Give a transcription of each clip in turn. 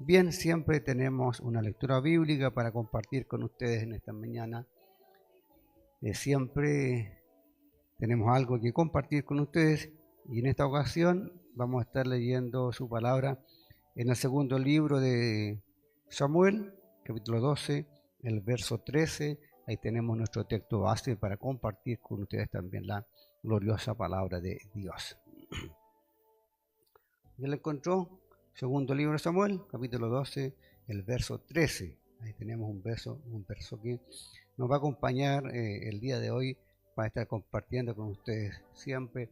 Bien, siempre tenemos una lectura bíblica para compartir con ustedes en esta mañana. Siempre tenemos algo que compartir con ustedes y en esta ocasión vamos a estar leyendo su palabra en el segundo libro de Samuel, capítulo 12, el verso 13. Ahí tenemos nuestro texto base para compartir con ustedes también la gloriosa palabra de Dios. ¿Ya la encontró? Segundo libro de Samuel, capítulo 12, el verso 13. Ahí tenemos un verso que nos va a acompañar el día de hoy para estar compartiendo con ustedes siempre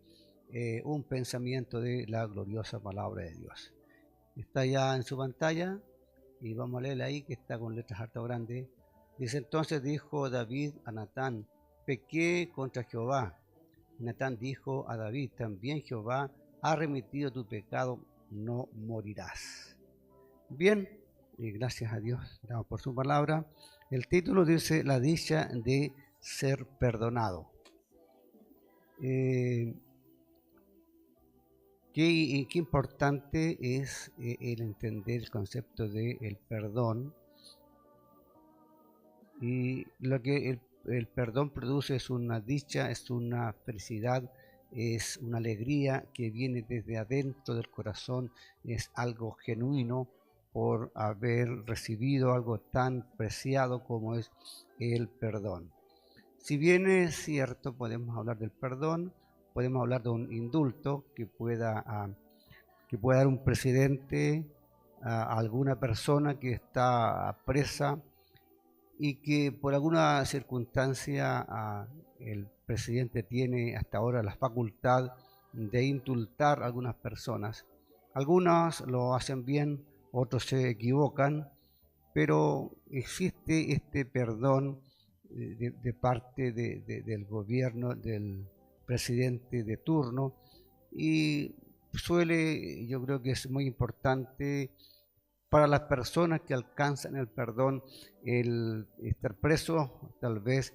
un pensamiento de la gloriosa palabra de Dios. Está ya en su pantalla y vamos a leerla ahí, que está con letras harto grandes. Dice: entonces dijo David a Natán: pequé contra Jehová. Natán dijo a David: también Jehová ha remitido tu pecado, no morirás. Bien, y gracias a Dios damos por su palabra. El título dice: la dicha de ser perdonado. Qué importante es el entender el concepto del perdón, y lo que el perdón produce es una dicha, es una felicidad, es una alegría que viene desde adentro del corazón, es algo genuino por haber recibido algo tan preciado como es el perdón. Si bien es cierto, podemos hablar del perdón, podemos hablar de un indulto que pueda dar un presidente a alguna persona que está presa y que por alguna circunstancia el presidente tiene hasta ahora la facultad de indultar a algunas personas. Algunas lo hacen bien, otros se equivocan, pero existe este perdón de parte del gobierno, del presidente de turno, y yo creo que es muy importante para las personas que alcanzan el perdón el estar preso tal vez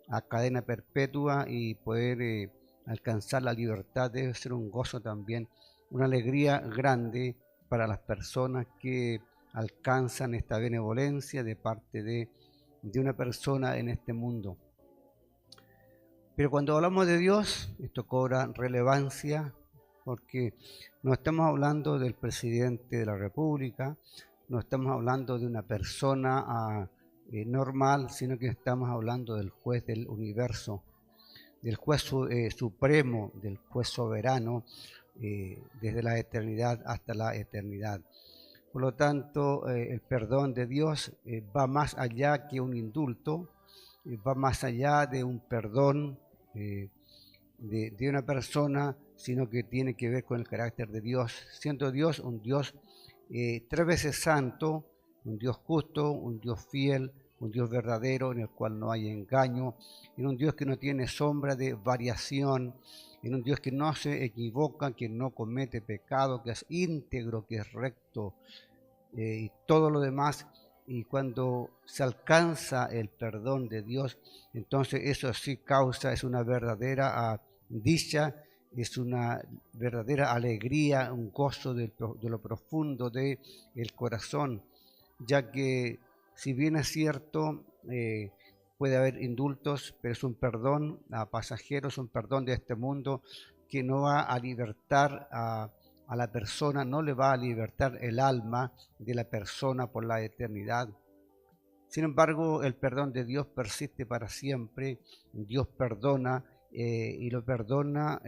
a cadena perpetua y poder alcanzar la libertad. Debe ser un gozo también, una alegría grande para las personas que alcanzan esta benevolencia de parte de una persona en este mundo. Pero cuando hablamos de Dios, esto cobra relevancia, porque no estamos hablando del presidente de la República, no estamos hablando de una persona normal, sino que estamos hablando del juez del universo, del juez supremo, del juez soberano, desde la eternidad hasta la eternidad. Por lo tanto, el perdón de Dios va más allá que un indulto, va más allá de un perdón de una persona, sino que tiene que ver con el carácter de Dios, siendo Dios un Dios tres veces santo, un Dios justo, un Dios fiel, un Dios verdadero en el cual no hay engaño, en un Dios que no tiene sombra de variación, en un Dios que no se equivoca, que no comete pecado, que es íntegro, que es recto, y todo lo demás. Y cuando se alcanza el perdón de Dios, entonces eso sí es una verdadera dicha, es una verdadera alegría, un gozo de lo profundo del corazón, ya que si bien es cierto, puede haber indultos, pero es un perdón a pasajeros, un perdón de este mundo que no va a libertar a la persona, no le va a libertar el alma de la persona por la eternidad. Sin embargo, el perdón de Dios persiste para siempre. Dios perdona y lo perdona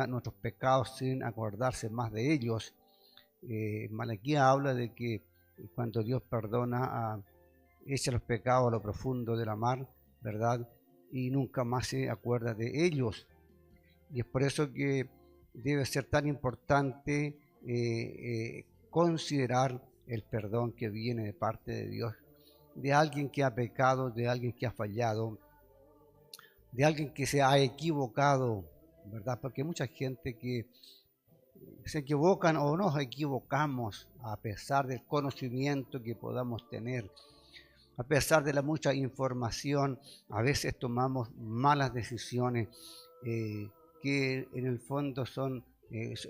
nuestros pecados sin acordarse más de ellos. Malaquías habla de que cuando Dios perdona, echa los pecados a lo profundo de la mar, ¿verdad? Y nunca más se acuerda de ellos. Y es por eso que debe ser tan importante considerar el perdón que viene de parte de Dios, de alguien que ha pecado, de alguien que ha fallado, de alguien que se ha equivocado, ¿verdad? Porque hay mucha gente que se equivocan o nos equivocamos a pesar del conocimiento que podamos tener, a pesar de la mucha información. A veces tomamos malas decisiones que en el fondo son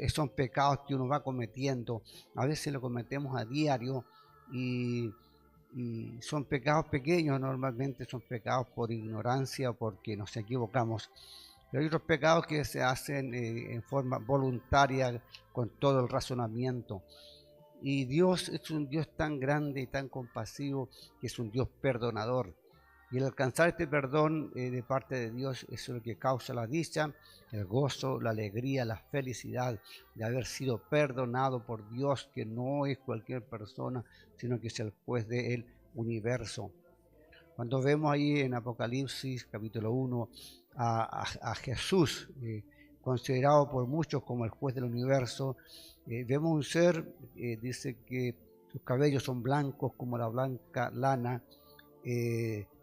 son pecados que uno va cometiendo, a veces lo cometemos a diario y son pecados pequeños, normalmente son pecados por ignorancia o porque nos equivocamos. Pero hay otros pecados que se hacen en forma voluntaria, con todo el razonamiento. Y Dios es un Dios tan grande y tan compasivo, que es un Dios perdonador. Y el alcanzar este perdón de parte de Dios es lo que causa la dicha, el gozo, la alegría, la felicidad de haber sido perdonado por Dios, que no es cualquier persona, sino que es el juez del universo. Cuando vemos ahí en Apocalipsis capítulo 1 a Jesús, considerado por muchos como el juez del universo, vemos un ser, dice que sus cabellos son blancos como la blanca lana,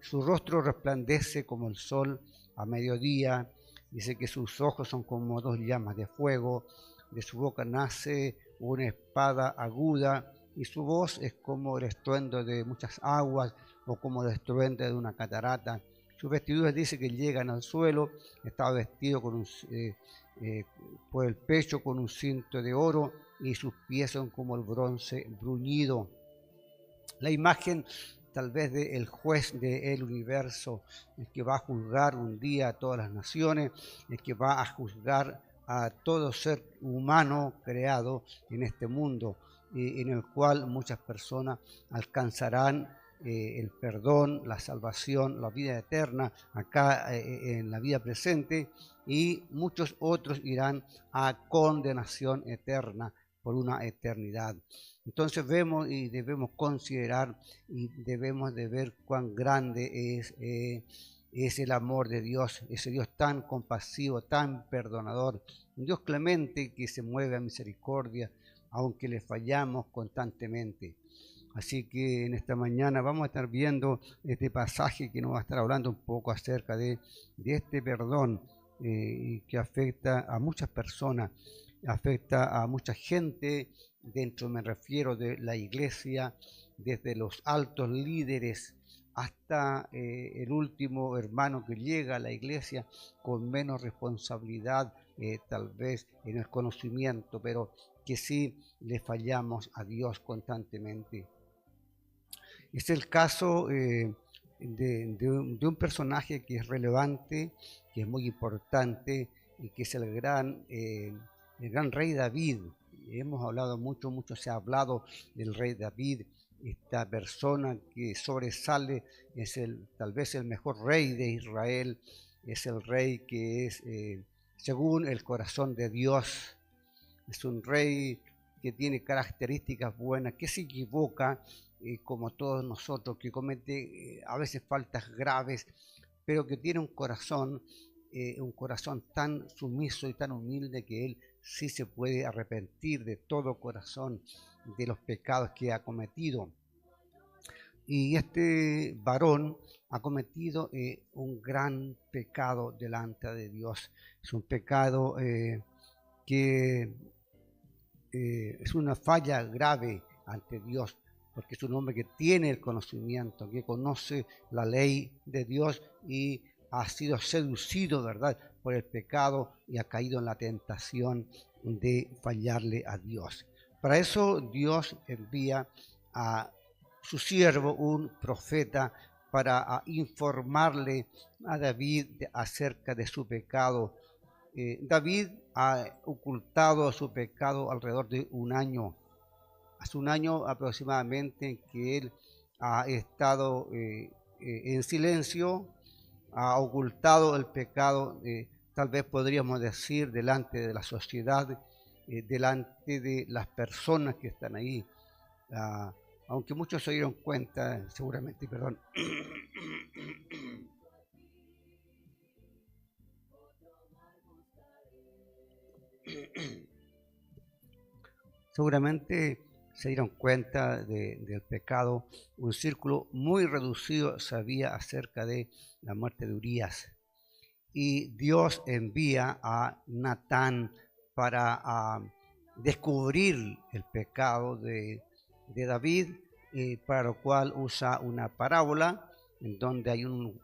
su rostro resplandece como el sol a mediodía, dice que sus ojos son como dos llamas de fuego, de su boca nace una espada aguda y su voz es como el estruendo de muchas aguas o como el estruendo de una catarata. Sus vestiduras dice que llegan al suelo, estaba vestido con por el pecho con un cinto de oro y sus pies son como el bronce bruñido. La imagen tal vez del juez del universo, el que va a juzgar un día a todas las naciones, el que va a juzgar a todo ser humano creado en este mundo, en el cual muchas personas alcanzarán el perdón, la salvación, la vida eterna acá en la vida presente, y muchos otros irán a condenación eterna por una eternidad. Entonces vemos y debemos considerar y debemos de ver cuán grande es el amor de Dios, ese Dios tan compasivo, tan perdonador, un Dios clemente que se mueve a misericordia, aunque le fallamos constantemente. Así que en esta mañana vamos a estar viendo este pasaje que nos va a estar hablando un poco acerca de este perdón que afecta a muchas personas, afecta a mucha gente dentro, me refiero, de la iglesia, desde los altos líderes hasta el último hermano que llega a la iglesia con menos responsabilidad, tal vez en el conocimiento, pero que sí le fallamos a Dios constantemente. Es el caso de un personaje que es relevante, que es muy importante y que es el gran rey David. Hemos hablado mucho se ha hablado del rey David, esta persona que sobresale, es tal vez el mejor rey de Israel, es el rey que es según el corazón de Dios, es un rey que tiene características buenas, que se equivoca como todos nosotros, que comete a veces faltas graves, pero que tiene un corazón tan sumiso y tan humilde que él sí se puede arrepentir de todo corazón de los pecados que ha cometido. Y este varón ha cometido un gran pecado delante de Dios. Es un pecado que es una falla grave ante Dios, porque es un hombre que tiene el conocimiento, que conoce la ley de Dios y ha sido seducido, ¿verdad?, por el pecado y ha caído en la tentación de fallarle a Dios. Para eso Dios envía a su siervo, un profeta, para informarle a David acerca de su pecado. David ha ocultado su pecado alrededor de un año. Hace un año aproximadamente que él ha estado en silencio, ha ocultado el pecado, tal vez podríamos decir, delante de la sociedad, delante de las personas que están ahí. Aunque muchos se dieron cuenta, seguramente, perdón. Seguramente se dieron cuenta del pecado. Un círculo muy reducido sabía acerca de la muerte de Urías. Y Dios envía a Natán para descubrir el pecado de David, para lo cual usa una parábola en donde hay un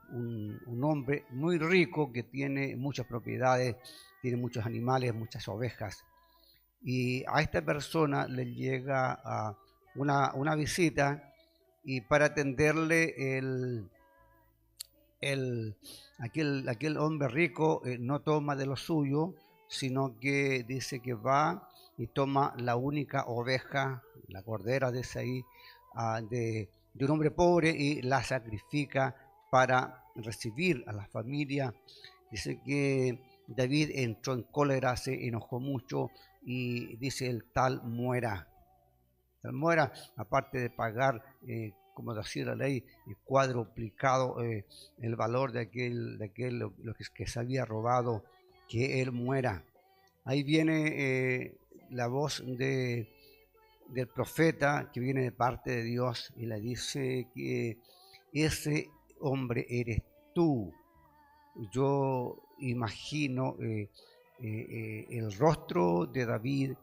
hombre muy rico que tiene muchas propiedades, tiene muchos animales, muchas ovejas. y a esta persona le llega una visita, y para atenderle aquel hombre rico no toma de lo suyo, sino que dice que va y toma la única oveja, la cordera de ese ahí, de un hombre pobre, y la sacrifica para recibir a la familia. Dice que David entró en cólera, se enojó mucho y dice: el tal muera. Muera, aparte de pagar, como decía la ley, cuadruplicado el valor de aquel lo que se había robado, que él muera. Ahí viene la voz del profeta que viene de parte de Dios y le dice que ese hombre eres tú. Yo imagino el rostro de David,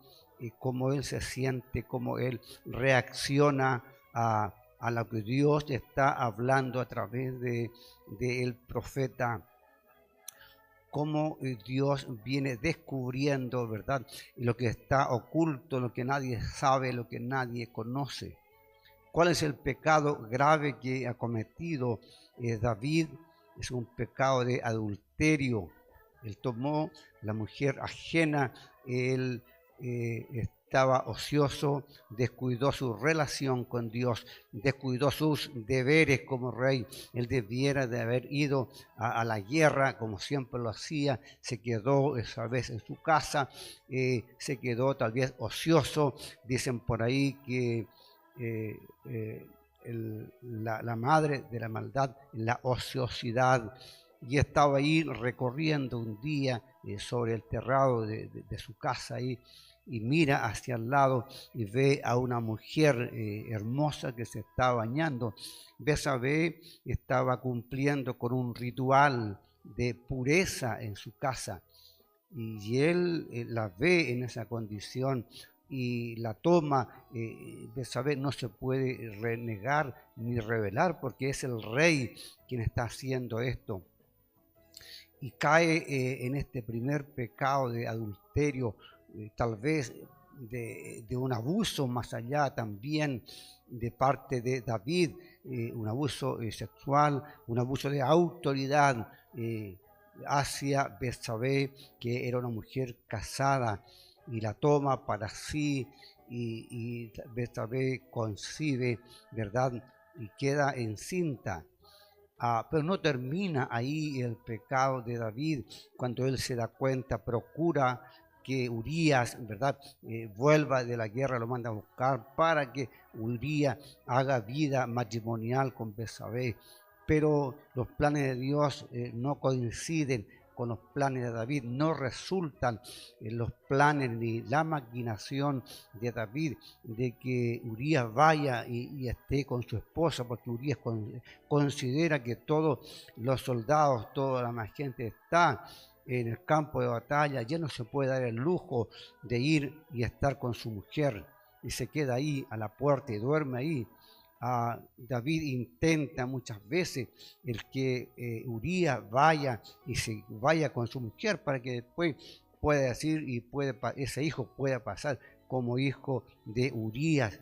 cómo él se siente, cómo él reacciona a lo que Dios está hablando a través del profeta, cómo Dios viene descubriendo, ¿verdad?, lo que está oculto, lo que nadie sabe, lo que nadie conoce. ¿Cuál es el pecado grave que ha cometido David? Es un pecado de adulterio. Él tomó la mujer ajena, él estaba ocioso, descuidó su relación con Dios, descuidó sus deberes como rey. Él debiera de haber ido a la guerra como siempre lo hacía. Se quedó esa vez en su casa, se quedó tal vez ocioso. Dicen por ahí que la madre de la maldad, la ociosidad, y estaba ahí recorriendo un día sobre el terrado de su casa ahí, y mira hacia el lado y ve a una mujer hermosa que se está bañando. Betsabé estaba cumpliendo con un ritual de pureza en su casa, y él la ve en esa condición y la toma. Betsabé no se puede renegar ni rebelar, porque es el rey quien está haciendo esto, y cae en este primer pecado de adulterio, tal vez de un abuso más allá también de parte de David, un abuso sexual, un abuso de autoridad hacia Betsabé, que era una mujer casada, y la toma para sí, y Betsabé concibe, ¿verdad?, y queda encinta. Pero no termina ahí el pecado de David. Cuando él se da cuenta, procura que Urías, ¿verdad?, vuelva de la guerra, lo manda a buscar para que Urías haga vida matrimonial con Betsabé. Pero los planes de Dios no coinciden con los planes de David, no resultan los planes ni la maquinación de David de que Urías vaya y esté con su esposa, porque Urías considera que todos los soldados, toda la gente está en el campo de batalla, ya no se puede dar el lujo de ir y estar con su mujer, y se queda ahí a la puerta y duerme ahí. David intenta muchas veces el que Urías vaya y se vaya con su mujer, para que después pueda decir y ese hijo pueda pasar como hijo de Urías,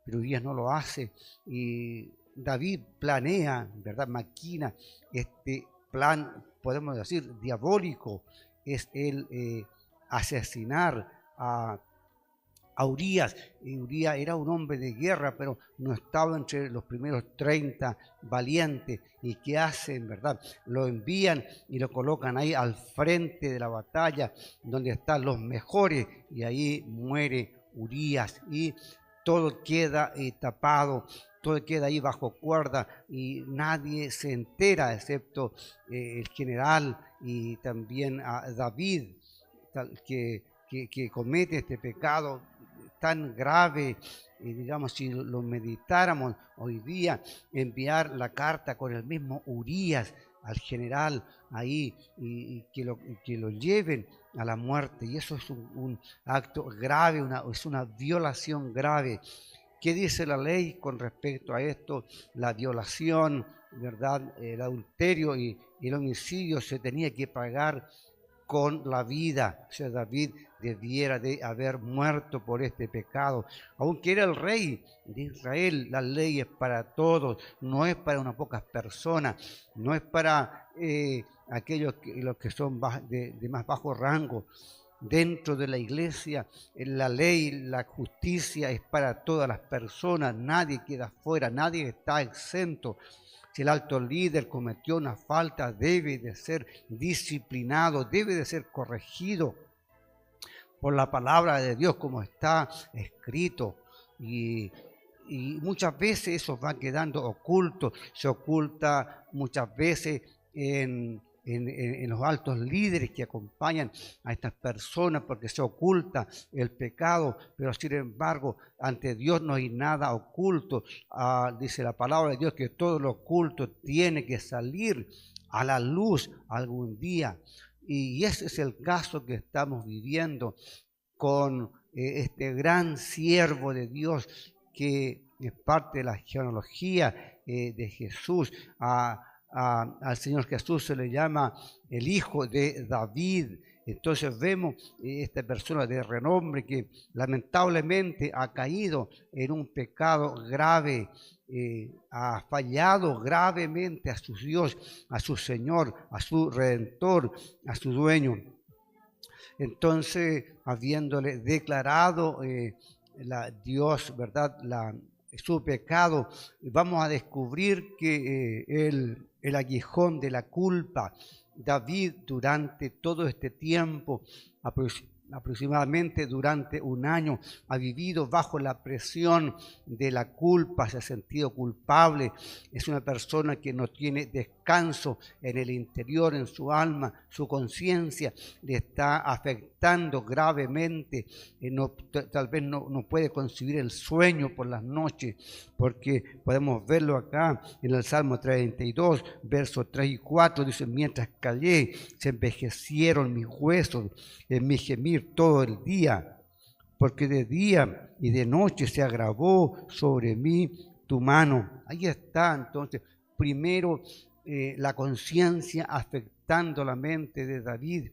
pero Urías no lo hace, y David planea, ¿verdad?, maquina este plan, podemos decir, diabólico, es el asesinar a Urías. Urías era un hombre de guerra, pero no estaba entre los primeros 30 valientes. ¿Y qué hacen, verdad? Lo envían y lo colocan ahí al frente de la batalla, donde están los mejores, y ahí muere Urías, y todo queda tapado, todo queda ahí bajo cuerda, y nadie se entera excepto el general y también a David, que comete este pecado tan grave. Digamos, si lo meditáramos hoy día, enviar la carta con el mismo Urías al general ahí, y que lo lleven a la muerte, y eso es un acto grave, es una violación grave. ¿Qué dice la ley con respecto a esto? La violación, ¿verdad?, el adulterio y el homicidio se tenía que pagar con la vida. O sea, David debiera de haber muerto por este pecado. Aunque era el rey de Israel, la ley es para todos, no es para unas pocas personas, no es para aquellos los que son de más bajo rango. Dentro de la iglesia, la ley, la justicia es para todas las personas, nadie queda fuera, nadie está exento. Si el alto líder cometió una falta, debe de ser disciplinado, debe de ser corregido por la palabra de Dios como está escrito. Y muchas veces eso va quedando oculto, se oculta muchas veces en los altos líderes que acompañan a estas personas, porque se oculta el pecado, pero sin embargo ante Dios no hay nada oculto. Dice la palabra de Dios que todo lo oculto tiene que salir a la luz algún día, y ese es el caso que estamos viviendo con este gran siervo de Dios que es parte de la genealogía de Jesús. Al Señor Jesús se le llama el hijo de David. Entonces vemos esta persona de renombre que lamentablemente ha caído en un pecado grave, ha fallado gravemente a su Dios, a su Señor, a su Redentor, a su dueño. Entonces, habiéndole declarado Dios, ¿verdad?, su pecado, vamos a descubrir que el aguijón de la culpa, David durante todo este tiempo, aproximadamente durante un año, ha vivido bajo la presión de la culpa, se ha sentido culpable. Es una persona que no tiene descanso en el interior, en su alma, su conciencia le está afectando gravemente. Tal vez no puede concebir el sueño por las noches, porque podemos verlo acá en el Salmo 32, versos 3 y 4, dice: mientras callé, se envejecieron mis huesos en mi gemir todo el día, porque de día y de noche se agravó sobre mí tu mano. Ahí está entonces, primero la conciencia afectando la mente de David,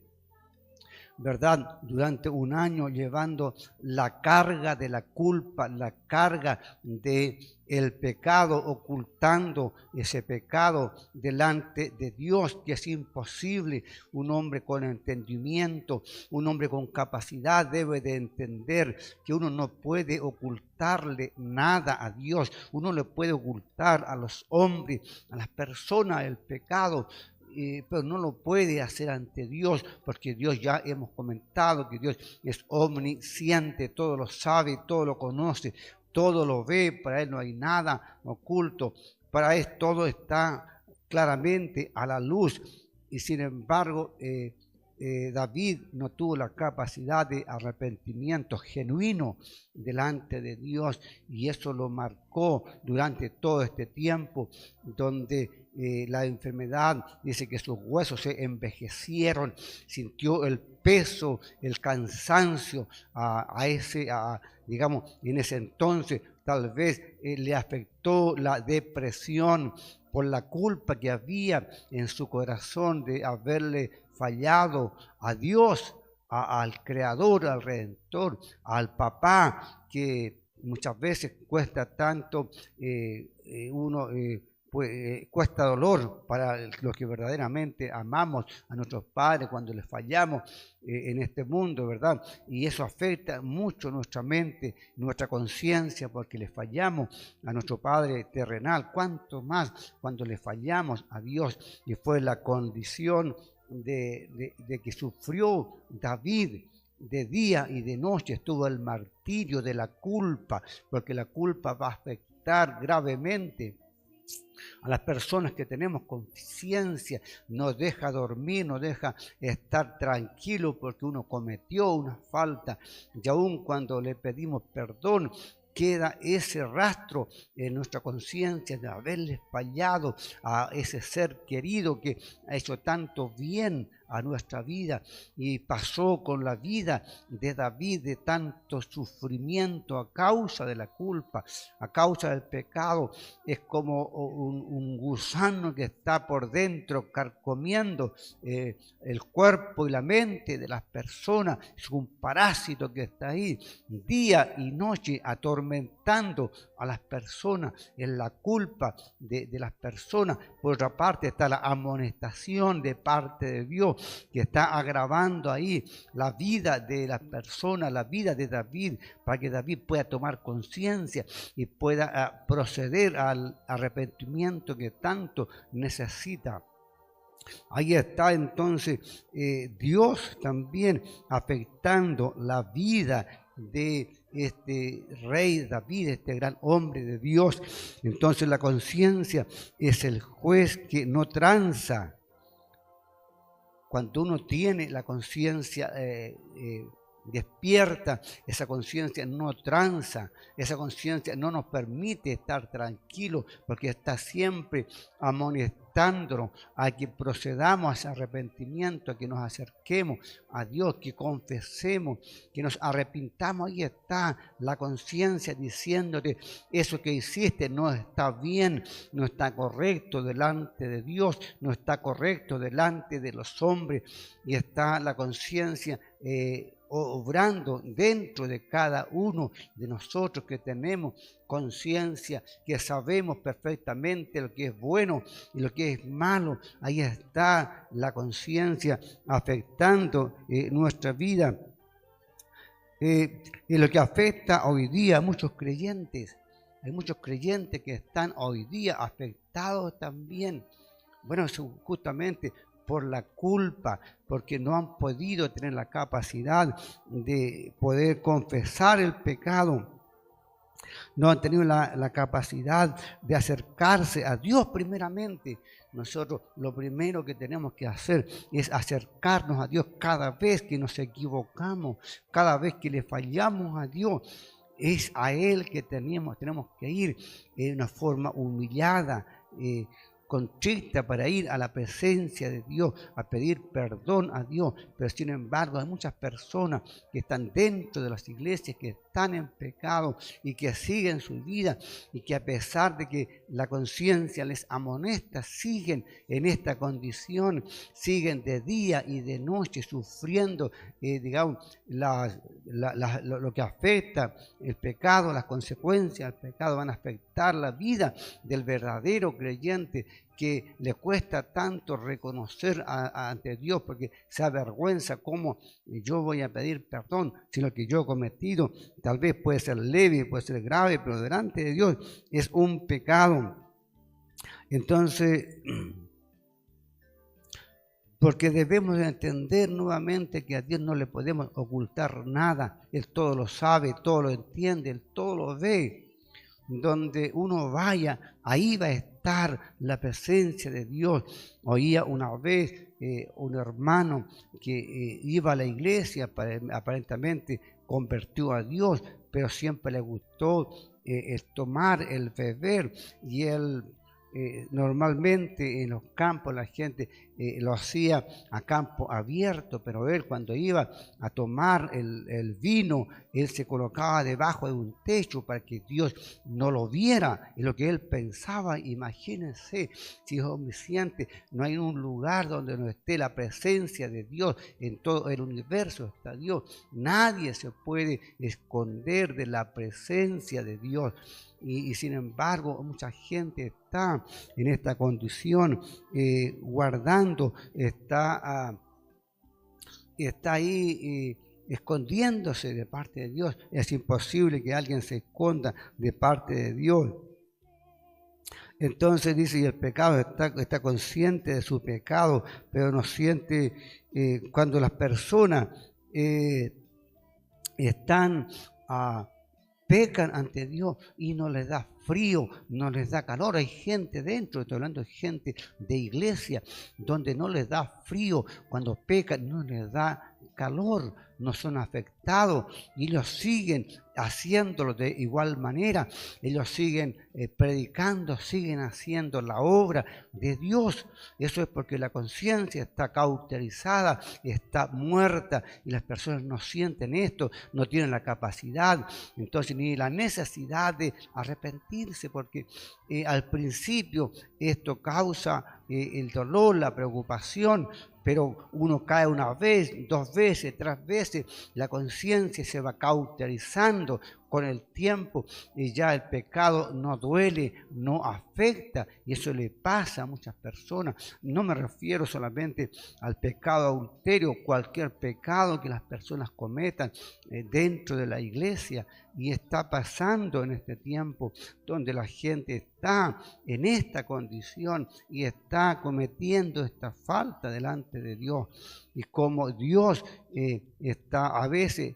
¿verdad? Durante un año llevando la carga de la culpa, la carga de el pecado, ocultando ese pecado delante de Dios, que es imposible. Un hombre con entendimiento, un hombre con capacidad debe de entender que uno no puede ocultarle nada a Dios, uno le puede ocultar a los hombres, a las personas el pecado, pero no lo puede hacer ante Dios, porque Dios, ya hemos comentado que Dios es omnisciente, todo lo sabe, todo lo conoce, todo lo ve, para Él no hay nada oculto, para Él todo está claramente a la luz. Y sin embargo, David no tuvo la capacidad de arrepentimiento genuino delante de Dios, y eso lo marcó durante todo este tiempo donde la enfermedad, dice que sus huesos se envejecieron, sintió el peso, el cansancio digamos, en ese entonces tal vez le afectó la depresión por la culpa que había en su corazón de haberle fallado a Dios, al Creador, al Redentor, al Papá, que muchas veces cuesta tanto, cuesta dolor para los que verdaderamente amamos a nuestros padres cuando les fallamos en este mundo, ¿verdad? Y eso afecta mucho nuestra mente, nuestra conciencia, porque le fallamos a nuestro Padre terrenal. Cuánto más cuando le fallamos a Dios, y fue la condición de que sufrió David. De día y de noche estuvo el martirio de la culpa, porque la culpa va a afectar gravemente a las personas que tenemos conciencia, nos deja dormir, nos deja estar tranquilo porque uno cometió una falta, y aun cuando le pedimos perdón, queda ese rastro en nuestra conciencia de haberle fallado a ese ser querido que ha hecho tanto bien a nuestra vida. Y pasó con la vida de David, de tanto sufrimiento a causa de la culpa, a causa del pecado. Es como un gusano que está por dentro carcomiendo el cuerpo y la mente de las personas. Es un parásito que está ahí día y noche atormentando a las personas. Es la culpa de las personas. Por otra parte está la amonestación de parte de Dios, que está agravando ahí la vida de las personas, la vida de David, para que David pueda tomar conciencia y pueda proceder al arrepentimiento que tanto necesita. Ahí está entonces Dios también afectando la vida de este rey David, este gran hombre de Dios. Entonces la conciencia es el juez que no tranza. Cuando uno tiene la conciencia despierta, esa conciencia no tranza, esa conciencia no nos permite estar tranquilos, porque está siempre amonestándonos a que procedamos a ese arrepentimiento, a que nos acerquemos a Dios, que confesemos, que nos arrepintamos. Ahí está la conciencia diciéndote: eso que hiciste no está bien, no está correcto delante de Dios, no está correcto delante de los hombres. Y está la conciencia obrando dentro de cada uno de nosotros, que tenemos conciencia, que sabemos perfectamente lo que es bueno y lo que es malo. Ahí está la conciencia afectando nuestra vida. Y lo que afecta hoy día a muchos creyentes, hay muchos creyentes que están hoy día afectados también. Bueno, justamente por la culpa, porque no han podido tener la capacidad de poder confesar el pecado. No han tenido la capacidad de acercarse a Dios primeramente. Nosotros lo primero que tenemos que hacer es acercarnos a Dios cada vez que nos equivocamos, cada vez que le fallamos a Dios. Es a Él que tenemos que ir de una forma humillada, contrita, para ir a la presencia de Dios, a pedir perdón a Dios. Pero sin embargo hay muchas personas que están dentro de las iglesias, que están en pecado y que siguen su vida, y que a pesar de que la conciencia les amonesta, siguen en esta condición, siguen de día y de noche sufriendo, digamos, lo que afecta el pecado. Las consecuencias del pecado van a afectar la vida del verdadero creyente, que le cuesta tanto reconocer ante Dios, porque se avergüenza. ¿Cómo yo voy a pedir perdón si lo que yo he cometido tal vez puede ser leve, puede ser grave, pero delante de Dios es un pecado? Entonces, porque debemos entender nuevamente que a Dios no le podemos ocultar nada. Él todo lo sabe, todo lo entiende, Él todo lo ve. Donde uno vaya, ahí va a estar la presencia de Dios. Oía una vez un hermano que iba a la iglesia, aparentemente convirtió a Dios, pero siempre le gustó el tomar, el beber, y él normalmente en los campos la gente lo hacía a campo abierto, pero él, cuando iba a tomar el vino, él se colocaba debajo de un techo para que Dios no lo viera. Y lo que él pensaba: imagínense, si es omnisciente, no hay un lugar donde no esté la presencia de Dios. En todo el universo está Dios. Nadie se puede esconder de la presencia de Dios. Y sin embargo mucha gente está en esta condición, guardando, está ahí escondiéndose de parte de Dios. Es imposible que alguien se esconda de parte de Dios. Entonces dice: y el pecado está consciente de su pecado, pero no siente. Cuando las personas pecan ante Dios y no les da frío, no les da calor. Hay gente dentro, estoy hablando de gente de iglesia, donde no les da frío. Cuando pecan no les da calor, no son afectados y ellos siguen haciéndolo de igual manera. Ellos siguen predicando, siguen haciendo la obra de Dios. Eso es porque la conciencia está cauterizada, está muerta y las personas no sienten esto, no tienen la capacidad, entonces ni la necesidad de arrepentirse, porque al principio esto causa el dolor, la preocupación, pero uno cae una vez, 2 veces, 3 veces, la conciencia se va cauterizando con el tiempo y ya el pecado no duele, no afecta, y eso le pasa a muchas personas. No me refiero solamente al pecado adulterio, cualquier pecado que las personas cometan dentro de la iglesia, y está pasando en este tiempo donde la gente está en esta condición y está cometiendo esta falta delante de Dios, y como Dios está a veces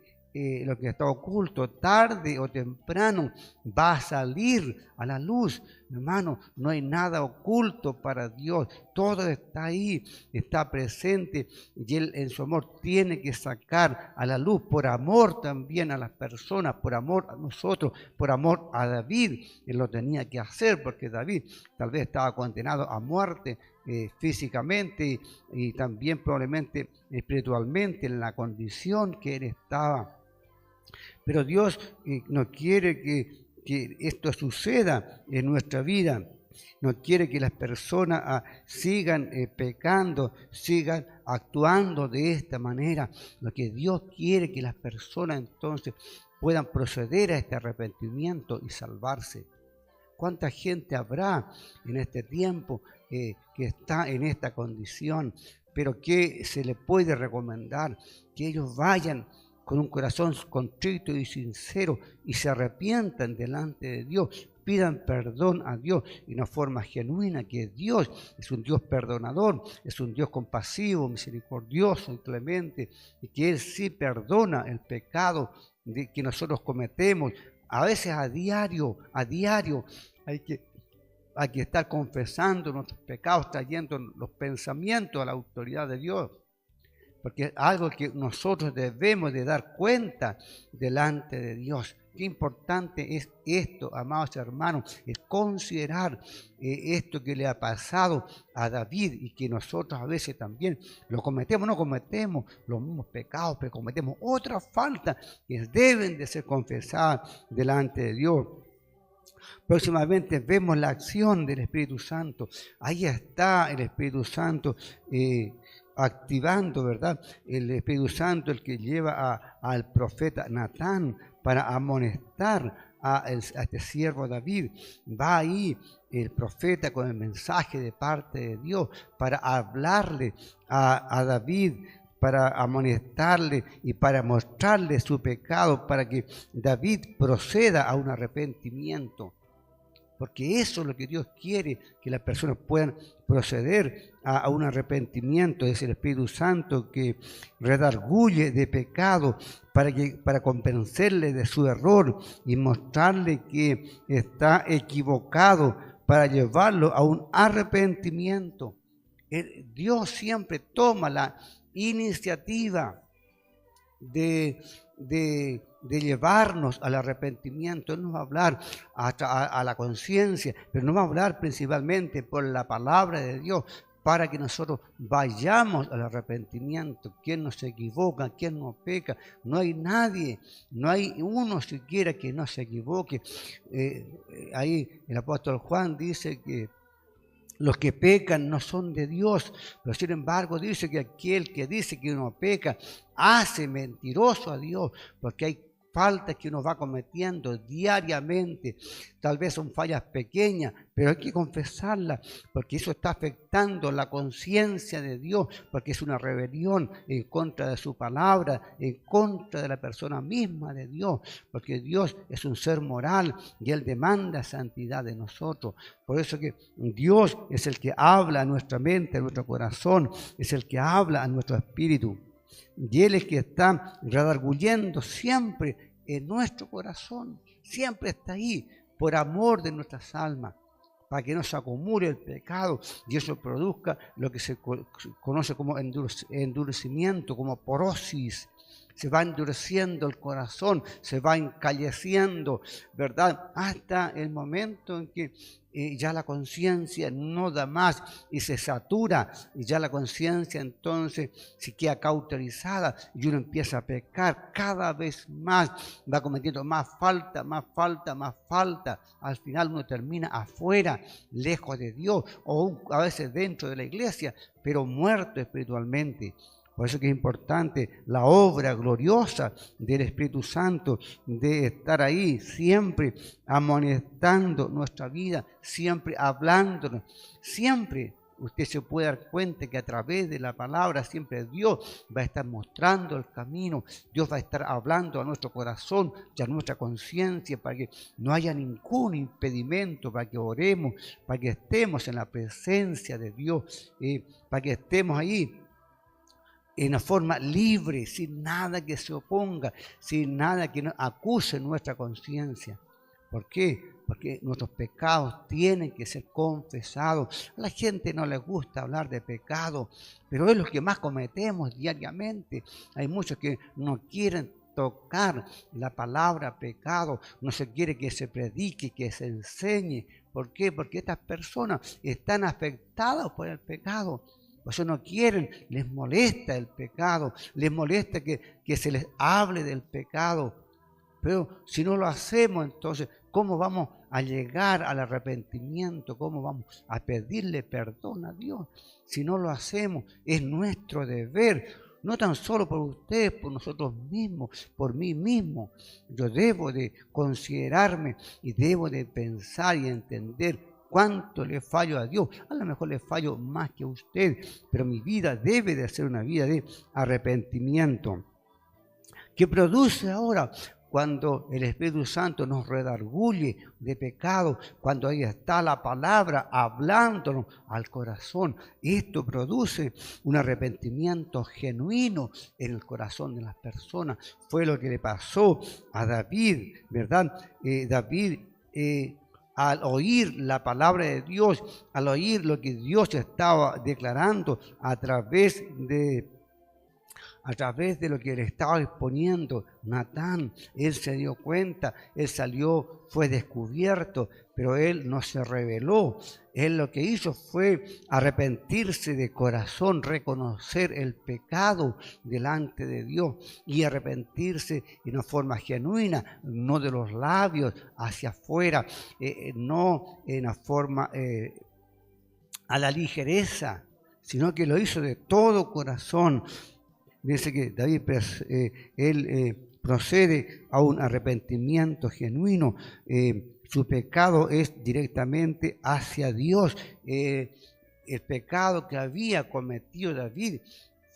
lo que está oculto, tarde o temprano va a salir a la luz. Hermano, no hay nada oculto para Dios, todo está ahí, está presente, y Él en su amor tiene que sacar a la luz, por amor también a las personas, por amor a nosotros, por amor a David. Él lo tenía que hacer porque David tal vez estaba condenado a muerte físicamente y también probablemente espiritualmente en la condición que él estaba. Pero Dios no quiere que esto suceda en nuestra vida. No quiere que las personas sigan pecando, sigan actuando de esta manera. Lo que Dios quiere que las personas entonces puedan proceder a este arrepentimiento y salvarse. ¿Cuánta gente habrá en este tiempo que está en esta condición? Pero ¿qué se le puede recomendar? Que ellos vayan con un corazón contrito y sincero y se arrepientan delante de Dios, pidan perdón a Dios de una forma genuina, que Dios es un Dios perdonador, es un Dios compasivo, misericordioso y clemente, y que Él sí perdona el pecado que nosotros cometemos, a veces a diario hay que estar confesando nuestros pecados, trayendo los pensamientos a la autoridad de Dios, porque es algo que nosotros debemos de dar cuenta delante de Dios. Qué importante es esto, amados hermanos, es considerar esto que le ha pasado a David y que nosotros a veces también lo cometemos, no cometemos los mismos pecados, pero cometemos otras faltas que deben de ser confesadas delante de Dios. Próximamente vemos la acción del Espíritu Santo. Ahí está el Espíritu Santo activando, ¿verdad? El Espíritu Santo, el que lleva al profeta Natán para amonestar a este siervo David. Va ahí el profeta con el mensaje de parte de Dios para hablarle a David, para amonestarle y para mostrarle su pecado, para que David proceda a un arrepentimiento. Porque eso es lo que Dios quiere, que las personas puedan proceder a un arrepentimiento. Es el Espíritu Santo que redarguye de pecado para convencerle de su error y mostrarle que está equivocado, para llevarlo a un arrepentimiento. Dios siempre toma la iniciativa de llevarnos al arrepentimiento. Él nos va a hablar a la conciencia, pero nos va a hablar principalmente por la palabra de Dios, para que nosotros vayamos al arrepentimiento. ¿Quién no se equivoca? ¿Quién no peca? No hay nadie, no hay uno siquiera que no se equivoque. Ahí el apóstol Juan dice que los que pecan no son de Dios, pero sin embargo dice que aquel que dice que uno peca hace mentiroso a Dios, porque hay faltas que uno va cometiendo diariamente. Tal vez son fallas pequeñas, pero hay que confesarlas, porque eso está afectando la conciencia de Dios, porque es una rebelión en contra de su palabra, en contra de la persona misma de Dios, porque Dios es un ser moral y Él demanda santidad de nosotros. Por eso que Dios es el que habla a nuestra mente, a nuestro corazón, es el que habla a nuestro espíritu. Y Él es que está redarguyendo siempre en nuestro corazón, siempre está ahí, por amor de nuestras almas, para que no se acumule el pecado y eso produzca lo que se conoce como endurecimiento, como porosis. Se va endureciendo el corazón, se va encalleciendo, ¿verdad? Hasta el momento en que ya la conciencia no da más y se satura, y ya la conciencia entonces se queda cauterizada y uno empieza a pecar cada vez más, va cometiendo más falta, más falta, más falta. Al final uno termina afuera, lejos de Dios, o a veces dentro de la iglesia, pero muerto espiritualmente. Por eso que es importante la obra gloriosa del Espíritu Santo, de estar ahí siempre amonestando nuestra vida, siempre hablándonos, siempre. Usted se puede dar cuenta que a través de la palabra siempre Dios va a estar mostrando el camino, Dios va a estar hablando a nuestro corazón y a nuestra conciencia para que no haya ningún impedimento, para que oremos, para que estemos en la presencia de Dios, para que estemos ahí en una forma libre, sin nada que se oponga, sin nada que nos acuse nuestra conciencia. ¿Por qué? Porque nuestros pecados tienen que ser confesados. A la gente no le gusta hablar de pecado, pero es lo que más cometemos diariamente. Hay muchos que no quieren tocar la palabra pecado, no se quiere que se predique, que se enseñe. ¿Por qué? Porque estas personas están afectadas por el pecado. Por eso no quieren, les molesta el pecado, les molesta que se les hable del pecado. Pero si no lo hacemos, entonces, ¿cómo vamos a llegar al arrepentimiento? ¿Cómo vamos a pedirle perdón a Dios? Si no lo hacemos, es nuestro deber, no tan solo por ustedes, por nosotros mismos, por mí mismo. Yo debo de considerarme y debo de pensar y entender cuánto le fallo a Dios. A lo mejor le fallo más que a usted, pero mi vida debe de ser una vida de arrepentimiento. ¿Qué produce ahora? Cuando el Espíritu Santo nos redarguye de pecado, cuando ahí está la palabra hablándonos al corazón, esto produce un arrepentimiento genuino en el corazón de las personas. Fue lo que le pasó a David, ¿verdad? David, al oír la palabra de Dios, al oír lo que Dios estaba declarando a través de lo que le estaba exponiendo Natán, él se dio cuenta, él salió, fue descubierto, pero él no se rebeló. Él lo que hizo fue arrepentirse de corazón, reconocer el pecado delante de Dios y arrepentirse de una forma genuina, no de los labios hacia afuera, no en una forma a la ligereza, sino que lo hizo de todo corazón. Dice que David, procede a un arrepentimiento genuino. Su pecado es directamente hacia Dios. El pecado que había cometido David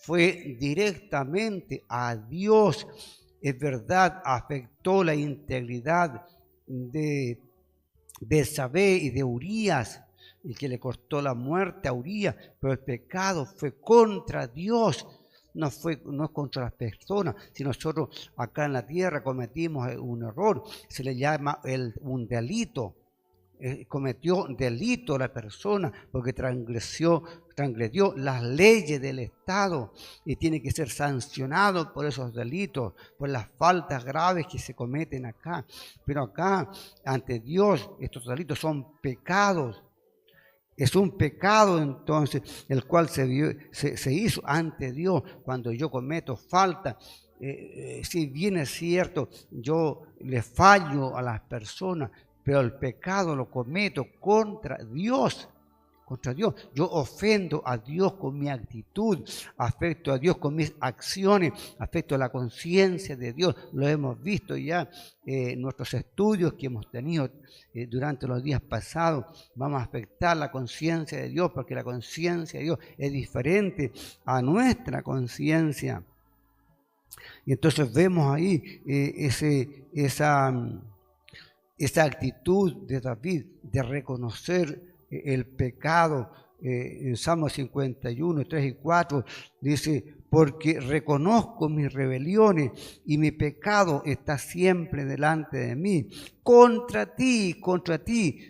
fue directamente a Dios. Es verdad, afectó la integridad de Betsabé y de Urías, el que le costó la muerte a Urías, pero el pecado fue contra Dios. No es contra las personas. Si nosotros acá en la tierra cometimos un error, se le llama un delito. Cometió delito la persona porque transgredió las leyes del Estado y tiene que ser sancionado por esos delitos, por las faltas graves que se cometen acá. Pero acá, ante Dios, estos delitos son pecados. Es un pecado entonces el cual se hizo ante Dios cuando yo cometo falta. Si bien es cierto, yo le fallo a las personas, pero el pecado lo cometo contra Dios. Contra Dios. Yo ofendo a Dios con mi actitud, afecto a Dios con mis acciones, afecto a la conciencia de Dios. Lo hemos visto ya en nuestros estudios que hemos tenido durante los días pasados. Vamos a afectar la conciencia de Dios porque la conciencia de Dios es diferente a nuestra conciencia. Y entonces vemos ahí esa actitud de David de reconocer el pecado en Salmo 51, 3 y 4, dice, porque reconozco mis rebeliones y mi pecado está siempre delante de mí. Contra ti,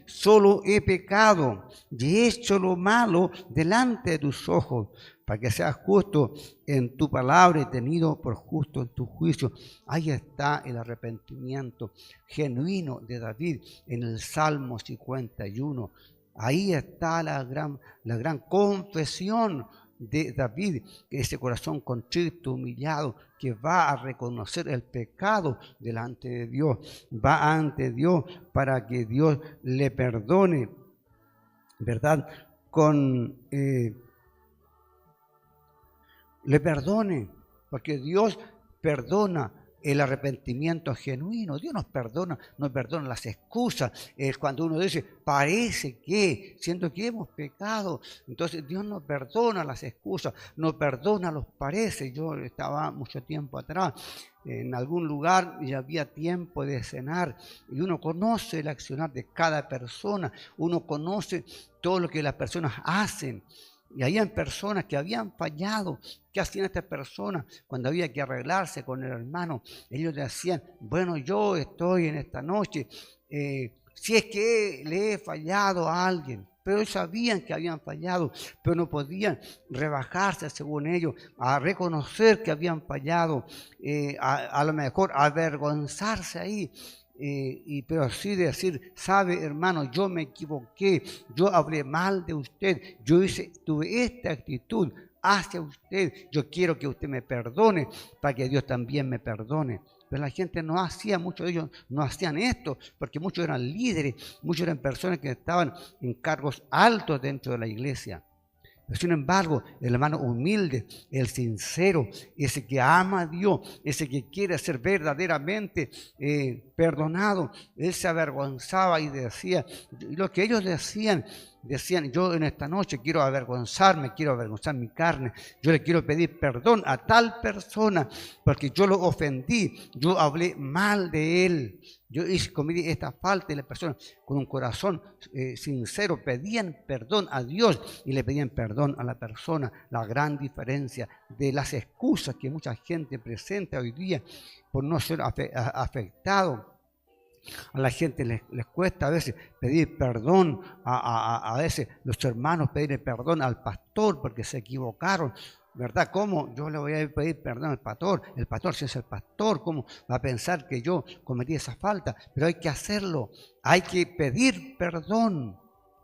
solo he pecado y he hecho lo malo delante de tus ojos, para que seas justo en tu palabra y tenido por justo en tu juicio. Ahí está el arrepentimiento genuino de David en el Salmo 51. Ahí está la gran confesión de David, ese corazón contrito, humillado, que va a reconocer el pecado delante de Dios, va ante Dios para que Dios le perdone, ¿verdad? Le perdone, porque Dios perdona el arrepentimiento genuino. Dios nos perdona las excusas. Cuando uno dice, parece que, siendo que hemos pecado, entonces Dios nos perdona las excusas, nos perdona los parece. Yo estaba mucho tiempo atrás en algún lugar y había tiempo de cenar y uno conoce el accionar de cada persona, uno conoce todo lo que las personas hacen. Y habían personas que habían fallado. ¿Qué hacían estas personas cuando había que arreglarse con el hermano? Ellos decían, bueno, yo estoy en esta noche, si es que le he fallado a alguien. Pero ellos sabían que habían fallado, pero no podían rebajarse, según ellos, a reconocer que habían fallado, a lo mejor avergonzarse ahí. Pero sí decir, sabe hermano, yo me equivoqué, yo hablé mal de usted, tuve esta actitud hacia usted, yo quiero que usted me perdone para que Dios también me perdone. Pero la gente no hacía, muchos de ellos no hacían esto, porque muchos eran líderes, muchos eran personas que estaban en cargos altos dentro de la iglesia. Pero sin embargo, el hermano humilde, el sincero, ese que ama a Dios, ese que quiere ser verdaderamente perdonado, él se avergonzaba y decía, lo que ellos decían, yo en esta noche quiero avergonzar mi carne, yo le quiero pedir perdón a tal persona porque yo lo ofendí, yo hablé mal de él. Yo cometí esta falta y las personas con un corazón sincero pedían perdón a Dios y le pedían perdón a la persona. La gran diferencia de las excusas que mucha gente presenta hoy día por no ser afectado. A la gente les cuesta a veces pedir perdón, a veces los hermanos pedir perdón al pastor porque se equivocaron. ¿Verdad? ¿Cómo yo le voy a pedir perdón al pastor? El pastor, si es el pastor, ¿cómo va a pensar que yo cometí esa falta? Pero hay que hacerlo, hay que pedir perdón.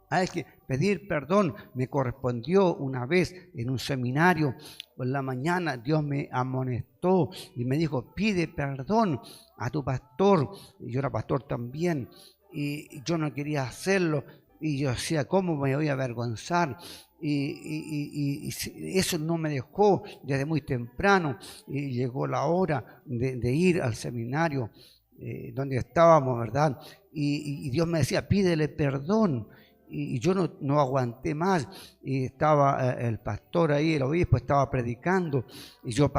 Hay que pedir perdón. Me correspondió una vez en un seminario, por la mañana Dios me amonestó y me dijo, pide perdón a tu pastor. Y yo era pastor también y yo no quería hacerlo. Y yo decía, ¿cómo me voy a avergonzar? Y eso no me dejó desde muy temprano. Y llegó la hora de ir al seminario donde estábamos, ¿verdad? Y Dios me decía, pídele perdón. Y yo no aguanté más. Y estaba el pastor ahí, el obispo, estaba predicando. Y yo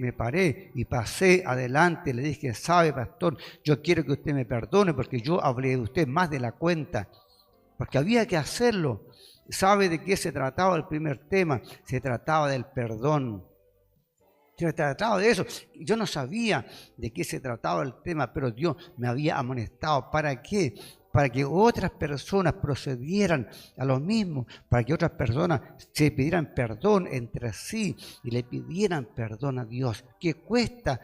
me paré y pasé adelante. Le dije, sabe, pastor, yo quiero que usted me perdone porque yo hablé de usted más de la cuenta. Porque había que hacerlo. ¿Sabe de qué se trataba el primer tema? Se trataba del perdón. Se trataba de eso. Yo no sabía de qué se trataba el tema, pero Dios me había amonestado. ¿Para qué? Para que otras personas procedieran a lo mismo, para que otras personas se pidieran perdón entre sí y le pidieran perdón a Dios. Que cuesta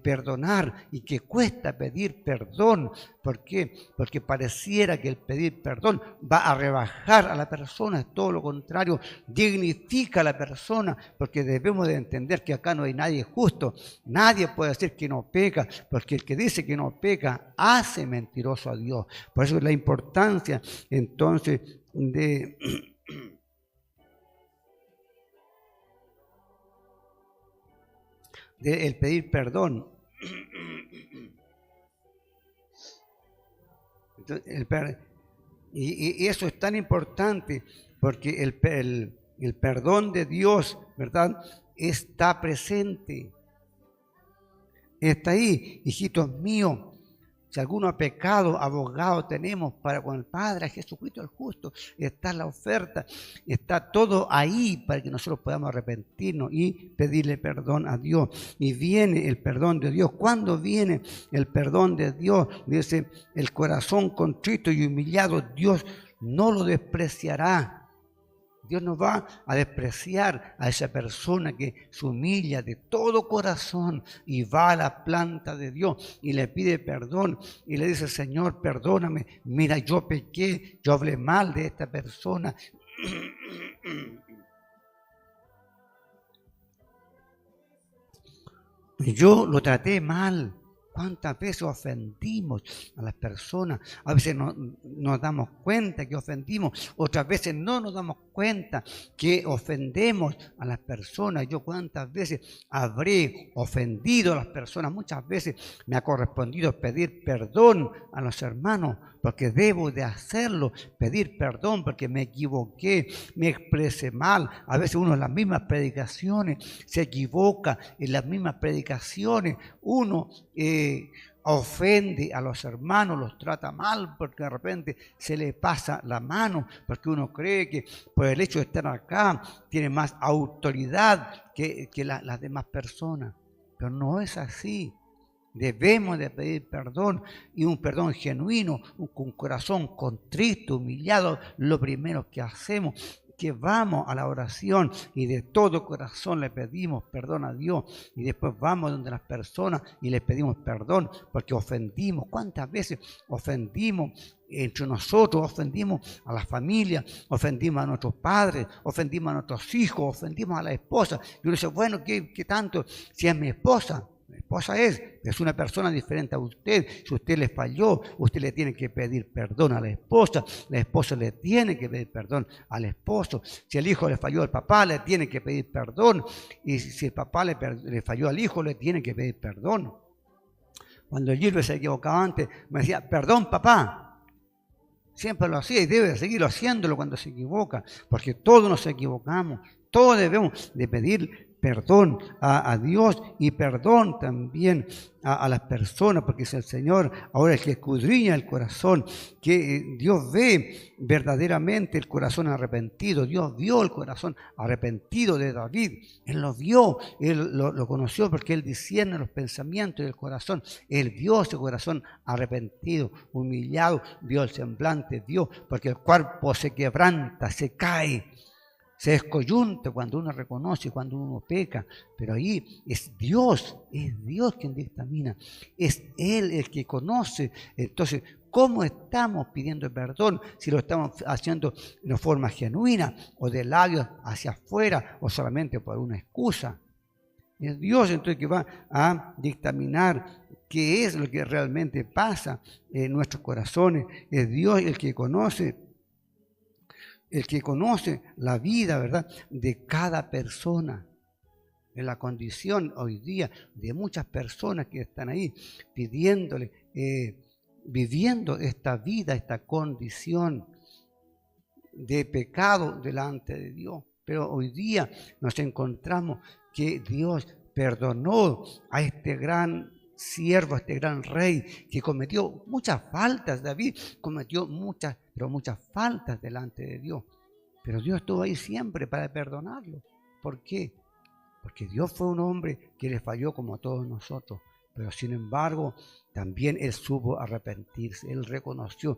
perdonar y que cuesta pedir perdón. ¿Por qué? Porque pareciera que el pedir perdón va a rebajar a la persona, es todo lo contrario, dignifica a la persona, porque debemos de entender que acá no hay nadie justo, nadie puede decir que no peca, porque el que dice que no peca hace mentiroso a Dios. Por eso es la importancia entonces de el pedir perdón. Y eso es tan importante porque el perdón de Dios, ¿verdad? Está presente. Está ahí, hijitos míos. Si alguno ha pecado, abogado tenemos para con el Padre, a Jesucristo el justo. Está la oferta, está todo ahí para que nosotros podamos arrepentirnos y pedirle perdón a Dios. Y viene el perdón de Dios. ¿Cuándo viene el perdón de Dios? Dice, el corazón contrito y humillado, Dios no lo despreciará. Dios no va a despreciar a esa persona que se humilla de todo corazón y va a la planta de Dios y le pide perdón y le dice, Señor, perdóname, mira, yo pequé, yo hablé mal de esta persona. Yo lo traté mal. ¿Cuántas veces ofendimos a las personas? A veces no nos damos cuenta que ofendimos, otras veces no nos damos cuenta que ofendemos a las personas. Yo cuántas veces habré ofendido a las personas, muchas veces me ha correspondido pedir perdón a los hermanos, porque debo de hacerlo, pedir perdón porque me equivoqué, me expresé mal. A veces uno en las mismas predicaciones se equivoca, en las mismas predicaciones uno ofende a los hermanos, los trata mal porque de repente se le pasa la mano, porque uno cree que por el hecho de estar acá tiene más autoridad que las demás personas, pero no es así. Debemos de pedir perdón y un perdón genuino, con corazón contrito, humillado. Lo primero que hacemos, que vamos a la oración y de todo corazón le pedimos perdón a Dios y después vamos donde las personas y le pedimos perdón porque ofendimos. ¿Cuántas veces ofendimos entre nosotros? Ofendimos a la familia, ofendimos a nuestros padres, ofendimos a nuestros hijos, ofendimos a la esposa. Y uno dice, bueno, ¿qué tanto? Si es mi esposa. La esposa es una persona diferente a usted. Si usted le falló, usted le tiene que pedir perdón a la esposa le tiene que pedir perdón al esposo. Si el hijo le falló al papá, le tiene que pedir perdón. Y si el papá le falló al hijo, le tiene que pedir perdón. Cuando el Gilbert se equivocaba antes, me decía, perdón papá. Siempre lo hacía y debe seguirlo haciéndolo cuando se equivoca, porque todos nos equivocamos, todos debemos de pedir perdón a Dios y perdón también a las personas, porque es el Señor ahora el que escudriña el corazón, que Dios ve verdaderamente el corazón arrepentido. Dios vio el corazón arrepentido de David, Él lo vio, Él lo conoció porque Él discierne los pensamientos del corazón. Él vio ese corazón arrepentido, humillado, vio el semblante, vio, porque el cuerpo se quebranta, se cae, se descoyunta cuando uno reconoce, cuando uno peca, pero ahí es Dios quien dictamina, es Él el que conoce. Entonces, ¿cómo estamos pidiendo perdón? Si lo estamos haciendo de forma genuina o de labios hacia afuera o solamente por una excusa. Es Dios entonces que va a dictaminar qué es lo que realmente pasa en nuestros corazones. Es Dios el que conoce la vida, ¿verdad?, de cada persona. En la condición hoy día de muchas personas que están ahí pidiéndole, viviendo esta vida, esta condición de pecado delante de Dios. Pero hoy día nos encontramos que Dios perdonó a este gran siervo, a este gran rey que cometió muchas faltas. David cometió muchas faltas delante de Dios, pero Dios estuvo ahí siempre para perdonarlo. ¿Por qué? Porque Dios fue un hombre que le falló como a todos nosotros, pero sin embargo también Él supo arrepentirse. Él reconoció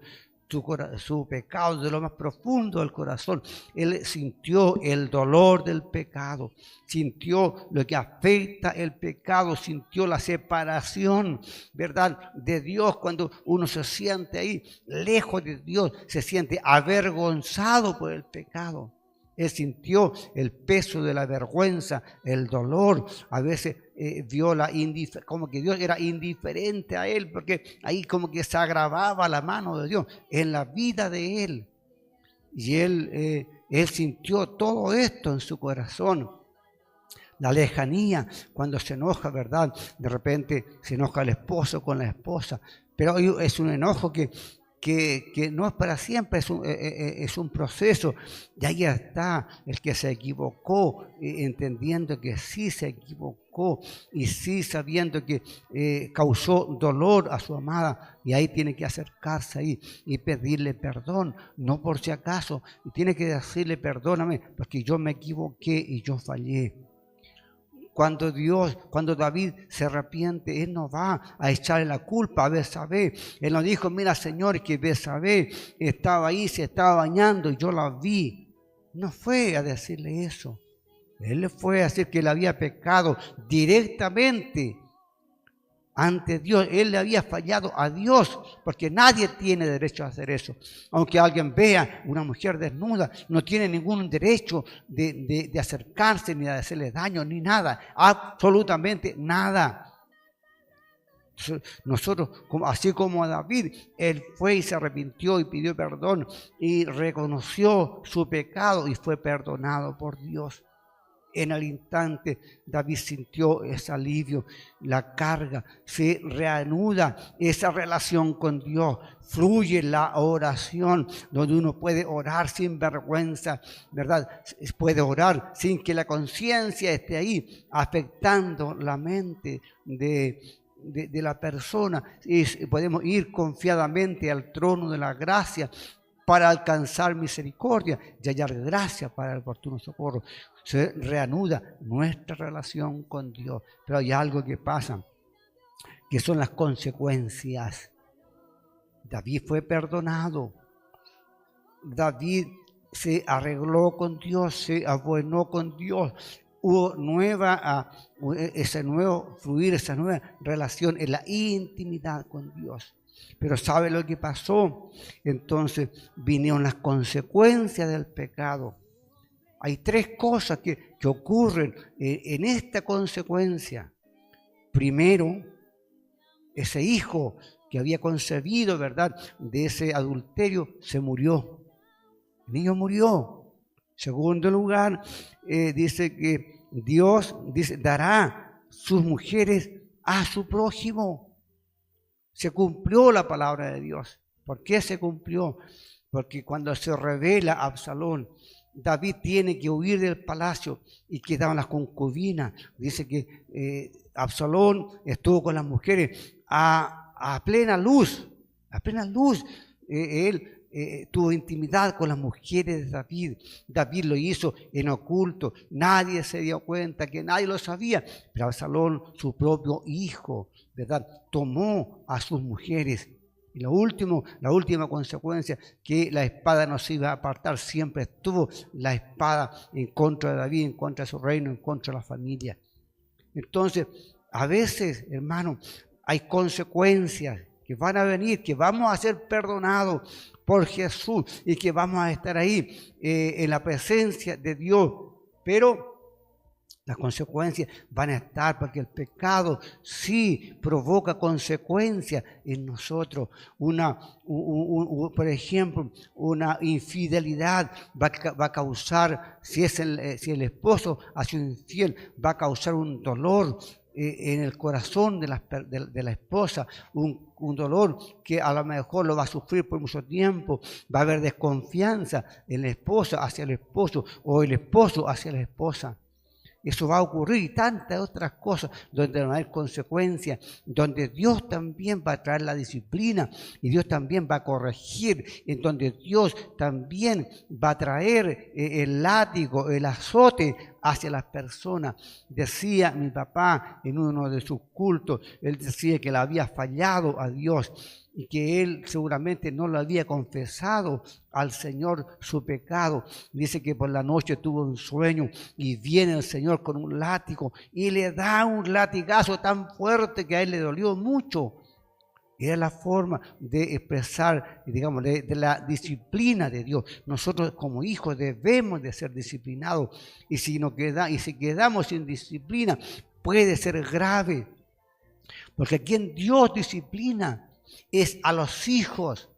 su pecado de lo más profundo del corazón. Él sintió el dolor del pecado, sintió lo que afecta el pecado, sintió la separación, ¿verdad?, de Dios. Cuando uno se siente ahí lejos de Dios, se siente avergonzado por el pecado. Él sintió el peso de la vergüenza, el dolor. A veces vio como que Dios era indiferente a él, porque ahí como que se agravaba la mano de Dios en la vida de él. Y él sintió todo esto en su corazón. La lejanía, cuando se enoja, ¿verdad? De repente se enoja el esposo con la esposa, pero es un enojo que no es para siempre, es un proceso. Y ahí está el que se equivocó, entendiendo que sí se equivocó, acercó, y sí sabiendo que causó dolor a su amada, y ahí tiene que acercarse ahí y pedirle perdón, no por si acaso, y tiene que decirle: perdóname, porque yo me equivoqué y yo fallé. Cuando David se arrepiente, él no va a echarle la culpa a Betsabé. Él no dijo: mira, Señor, que Betsabé estaba ahí, se estaba bañando y yo la vi. No fue a decirle eso. Él le fue a decir que él había pecado directamente ante Dios. Él le había fallado a Dios, porque nadie tiene derecho a hacer eso. Aunque alguien vea una mujer desnuda, no tiene ningún derecho de acercarse, ni de hacerle daño, ni nada, absolutamente nada. Nosotros, así como a David, él fue y se arrepintió y pidió perdón y reconoció su pecado y fue perdonado por Dios. En el instante David sintió ese alivio, la carga, se reanuda esa relación con Dios, fluye la oración, donde uno puede orar sin vergüenza, ¿verdad? Puede orar sin que la conciencia esté ahí afectando la mente de la persona. Y podemos ir confiadamente al trono de la gracia para alcanzar misericordia y hallar gracia para el oportuno socorro. Se reanuda nuestra relación con Dios. Pero hay algo que pasa, que son las consecuencias. David fue perdonado. David se arregló con Dios, se abuenó con Dios. Hubo ese nuevo fluir, esa nueva relación en la intimidad con Dios. Pero ¿sabe lo que pasó? Entonces vinieron las consecuencias del pecado. Hay tres cosas que ocurren en esta consecuencia. Primero, ese hijo que había concebido, ¿verdad?, de ese adulterio, se murió. El niño murió. Segundo lugar, dice que Dios dará sus mujeres a su prójimo. Se cumplió la palabra de Dios. ¿Por qué se cumplió? Porque cuando se revela Absalón, David tiene que huir del palacio y quedaban las concubinas. Dice que Absalón estuvo con las mujeres a plena luz. A plena luz. Él tuvo intimidad con las mujeres de David. David lo hizo en oculto. Nadie se dio cuenta, que nadie lo sabía. Pero Absalón, su propio hijo, ¿verdad?, tomó a sus mujeres. Y la última consecuencia, que la espada no se iba a apartar, siempre estuvo la espada en contra de David, en contra de su reino, en contra de la familia. Entonces, a veces, hermano, hay consecuencias que van a venir, que vamos a ser perdonados por Jesús y que vamos a estar ahí en la presencia de Dios. Pero las consecuencias van a estar, porque el pecado sí provoca consecuencias en nosotros. Por ejemplo, una infidelidad va a causar, si el esposo ha sido infiel, va a causar un dolor en el corazón de la esposa, un dolor que a lo mejor lo va a sufrir por mucho tiempo. Va a haber desconfianza en la esposa hacia el esposo, o el esposo hacia la esposa. Eso va a ocurrir, y tantas otras cosas donde van a haber consecuencias, donde Dios también va a traer la disciplina y Dios también va a corregir, en donde Dios también va a traer el látigo, el azote hacia las personas. Decía mi papá en uno de sus cultos, él decía que le había fallado a Dios y que él seguramente no lo había confesado al Señor su pecado. Dice que por la noche tuvo un sueño y viene el Señor con un látigo y le da un latigazo tan fuerte que a él le dolió mucho. Era la forma de expresar, digamos, de la disciplina de Dios. Nosotros como hijos debemos de ser disciplinados, y si quedamos sin disciplina puede ser grave, porque quien Dios disciplina es a los hijos.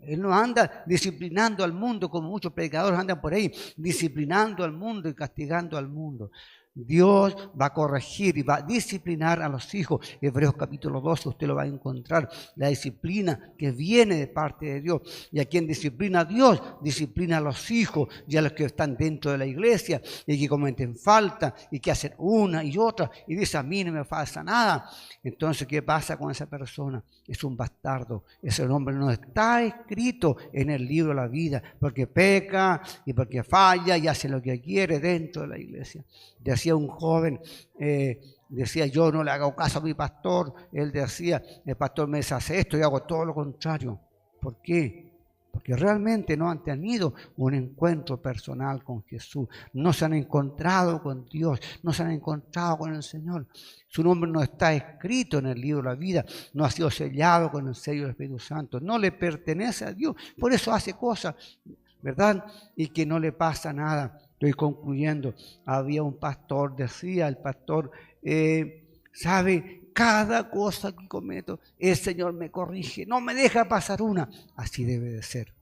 Él no anda disciplinando al mundo como muchos predicadores andan por ahí, disciplinando al mundo y castigando al mundo. Dios va a corregir y va a disciplinar a los hijos. Hebreos capítulo 12, usted lo va a encontrar. La disciplina que viene de parte de Dios. Y a quien disciplina a Dios, disciplina a los hijos y a los que están dentro de la iglesia y que cometen falta y que hacen una y otra y dice: a mí no me falta nada. Entonces, ¿qué pasa con esa persona? Es un bastardo. Ese nombre no está escrito en el libro de la vida porque peca y porque falla y hace lo que quiere dentro de la iglesia. Decía un joven, decía: yo no le hago caso a mi pastor. Él decía: el pastor me hace esto y hago todo lo contrario. ¿Por qué? Porque realmente no han tenido un encuentro personal con Jesús. No se han encontrado con Dios, no se han encontrado con el Señor. Su nombre no está escrito en el libro de la vida, no ha sido sellado con el sello del Espíritu Santo. No le pertenece a Dios, por eso hace cosas, ¿verdad? Y que no le pasa nada. Estoy concluyendo. Había un pastor, decía el pastor, ¿sabe? Cada cosa que cometo, el Señor me corrige, no me deja pasar una. Así debe de ser.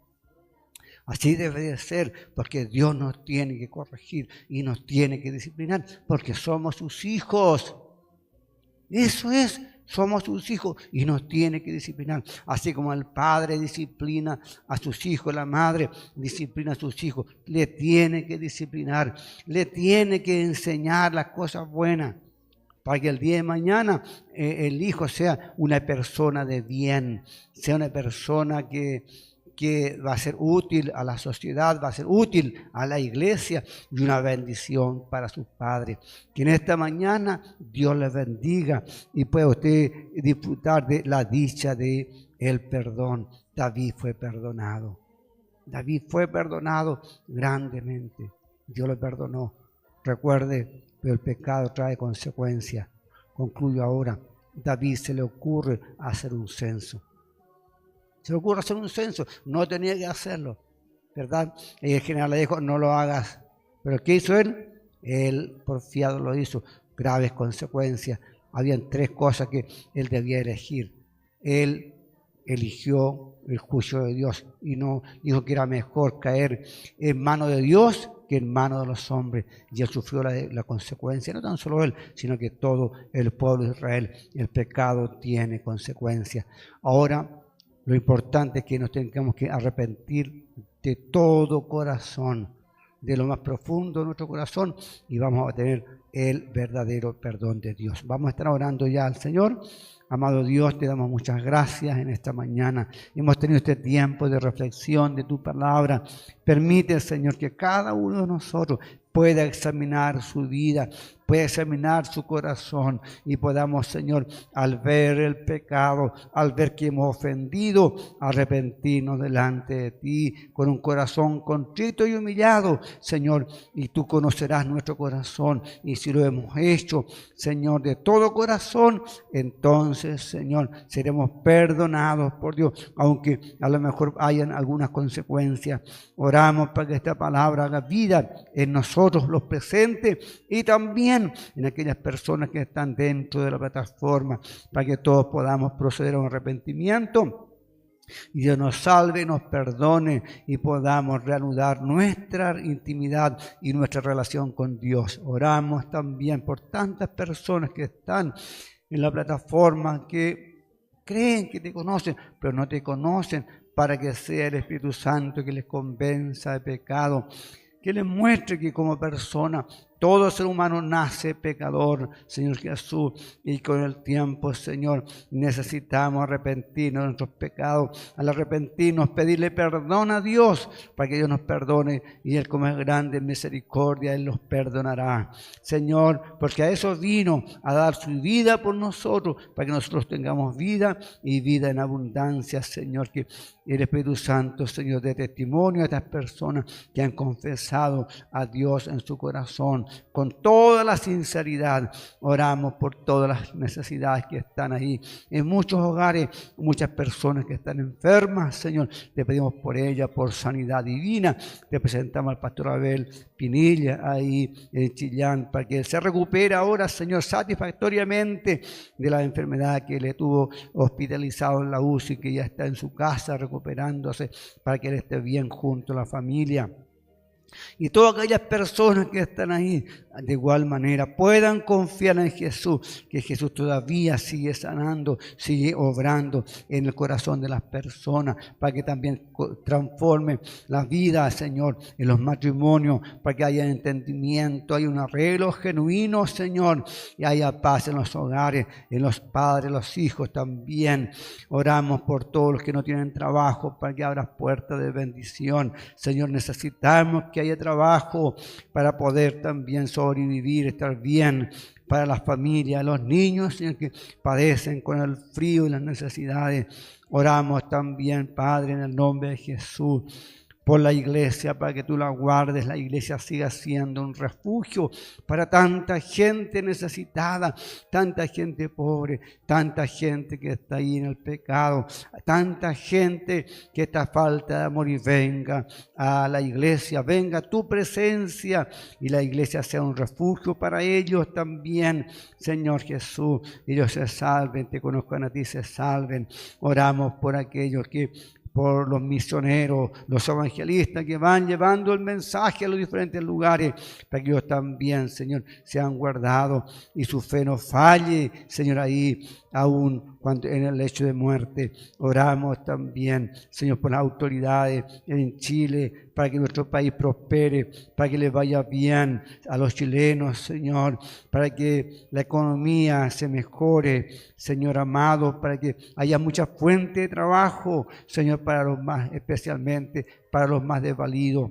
Así debe de ser, porque Dios nos tiene que corregir y nos tiene que disciplinar, porque somos sus hijos. Eso es, somos sus hijos y nos tiene que disciplinar. Así como el padre disciplina a sus hijos, la madre disciplina a sus hijos, le tiene que disciplinar, le tiene que enseñar las cosas buenas, para que el día de mañana el hijo sea una persona de bien, sea una persona que va a ser útil a la sociedad, va a ser útil a la iglesia y una bendición para sus padres. Que en esta mañana Dios les bendiga y pueda usted disfrutar de la dicha de el perdón. David fue perdonado. David fue perdonado grandemente. Dios le perdonó. Recuerde, pero el pecado trae consecuencias. Concluyo ahora. David se le ocurre hacer un censo. Se le ocurre hacer un censo. No tenía que hacerlo, ¿verdad? Y el general le dijo: no lo hagas. ¿Pero qué hizo él? Él porfiado lo hizo. Graves consecuencias. Habían 3 cosas que él debía elegir. Él eligió el juicio de Dios y no dijo que era mejor caer en manos de Dios que en manos de los hombres, y él sufrió la consecuencia, no tan solo él, sino que todo el pueblo de Israel. El pecado tiene consecuencias. Ahora, lo importante es que nos tengamos que arrepentir de todo corazón, de lo más profundo de nuestro corazón, y vamos a tener el verdadero perdón de Dios. Vamos a estar orando ya al Señor. Amado Dios, te damos muchas gracias en esta mañana. Hemos tenido este tiempo de reflexión de tu palabra. Permite, Señor, que cada uno de nosotros pueda examinar su vida, pueda examinar su corazón y podamos, Señor, al ver el pecado, al ver que hemos ofendido, arrepentirnos delante de ti con un corazón contrito y humillado, Señor, y tú conocerás nuestro corazón, y si lo hemos hecho, Señor, de todo corazón, entonces, Señor, seremos perdonados por Dios, aunque a lo mejor hayan algunas consecuencias. Oramos para que esta palabra haga vida en nosotros, los presentes, y también en aquellas personas que están dentro de la plataforma, para que todos podamos proceder a un arrepentimiento y Dios nos salve, nos perdone y podamos reanudar nuestra intimidad y nuestra relación con Dios. Oramos también por tantas personas que están en la plataforma, que creen que te conocen, pero no te conocen, para que sea el Espíritu Santo que les convenza de pecado, que les muestre que como persona todo ser humano nace pecador, Señor Jesús, y con el tiempo, Señor, necesitamos arrepentirnos de nuestros pecados. Al arrepentirnos, pedirle perdón a Dios para que Dios nos perdone, y Él, como es grande en misericordia, Él los perdonará. Señor, porque a eso vino, a dar su vida por nosotros, para que nosotros tengamos vida y vida en abundancia, Señor, que el Espíritu Santo, Señor, dé testimonio a estas personas que han confesado a Dios en su corazón. Con toda la sinceridad oramos por todas las necesidades que están ahí. En muchos hogares, muchas personas que están enfermas, Señor, te pedimos por ellas, por sanidad divina. Te presentamos al pastor Abel Pinilla ahí en Chillán, para que se recupere ahora, Señor, satisfactoriamente de la enfermedad que le tuvo hospitalizado en la UCI, que ya está en su casa recuperándose, para que él esté bien junto a la familia. Y todas aquellas personas que están ahí de igual manera puedan confiar en Jesús, que Jesús todavía sigue sanando, sigue obrando en el corazón de las personas, para que también transforme la vida, Señor, en los matrimonios, para que haya entendimiento, haya un arreglo genuino, Señor, y haya paz en los hogares, en los padres, los hijos también. Oramos por todos los que no tienen trabajo, para que abras puertas de bendición. Señor, necesitamos que haya trabajo para poder también sobrevivir, estar bien para las familias, los niños, Señor, que padecen con el frío y las necesidades. Oramos también, Padre, en el nombre de Jesús, por la iglesia, para que tú la guardes, la iglesia siga siendo un refugio para tanta gente necesitada, tanta gente pobre, tanta gente que está ahí en el pecado, tanta gente que está falta de amor, y venga a la iglesia, venga tu presencia y la iglesia sea un refugio para ellos también, Señor Jesús. Ellos se salven, te conozcan a ti, se salven. Oramos por aquellos que, por los misioneros, los evangelistas que van llevando el mensaje a los diferentes lugares, para que ellos también, Señor, sean guardados y su fe no falle, Señor, ahí aún cuando en el lecho de muerte. Oramos también, Señor, por las autoridades en Chile, para que nuestro país prospere, para que les vaya bien a los chilenos, Señor, para que la economía se mejore, Señor amado, para que haya muchas fuentes de trabajo, Señor, para los más, especialmente para los más desvalidos.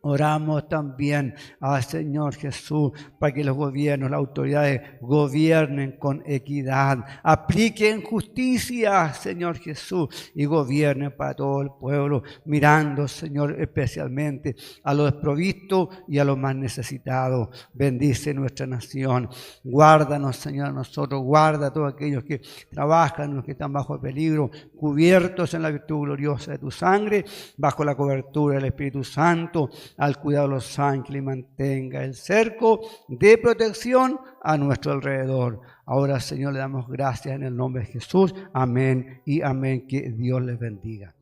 Oramos también al Señor Jesús para que los gobiernos, las autoridades gobiernen con equidad, apliquen justicia, Señor Jesús, y gobiernen para todo el pueblo, mirando, Señor, especialmente a los desprovistos y a los más necesitados. Bendice nuestra nación, guárdanos, Señor, a nosotros, guarda a todos aquellos que trabajan, los que están bajo peligro, cubiertos en la virtud gloriosa de tu sangre, bajo la cobertura del Espíritu Santo, al cuidado de los ángeles, y mantenga el cerco de protección a nuestro alrededor. Ahora, Señor, le damos gracias en el nombre de Jesús. Amén y amén. Que Dios les bendiga.